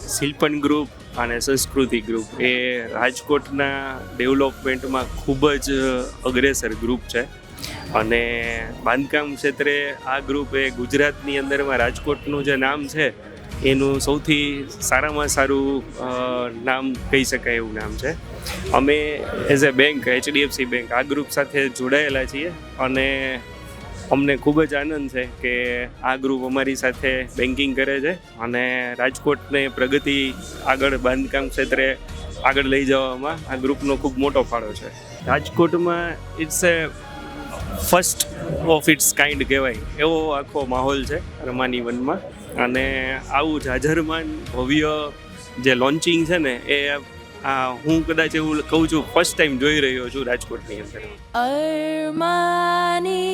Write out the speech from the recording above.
શિલ્પન group અને સંસ્કૃતિ group એ રાજકોટના ડેવલપમેન્ટમાં ખૂબ જ અગ્રેસર ગ્રુપ છે અને બાંધકામ ક્ષેત્રે આ ગ્રુપ એ ગુજરાતની અંદરમાં રાજકોટનું જે નામ છે એનું સૌથી સારામાં સારું નામ કહી શકાય એવું નામ છે. અમે as a bank HDFC bank આ ગ્રુપ સાથે જોડાયેલા છીએ અને અમને ખૂબ જ આનંદ છે કે આ ગ્રુપ અમારી સાથે બેન્કિંગ કરે છે અને રાજકોટને પ્રગતિ આગળ બાંધકામ ક્ષેત્રે આગળ લઈ જવામાં આ ગ્રુપનો ખૂબ મોટો ફાળો છે. રાજકોટમાં it's a first of its kind કહેવાય એવો આખો માહોલ છે રમાની વનમાં અને આવું જાજરમાન ભવ્ય જે લોન્ચિંગ છે ને એ હું કદાચ એવું કહું છું ફર્સ્ટ ટાઈમ જોઈ રહ્યો છું રાજકોટની અંદર. અરમાની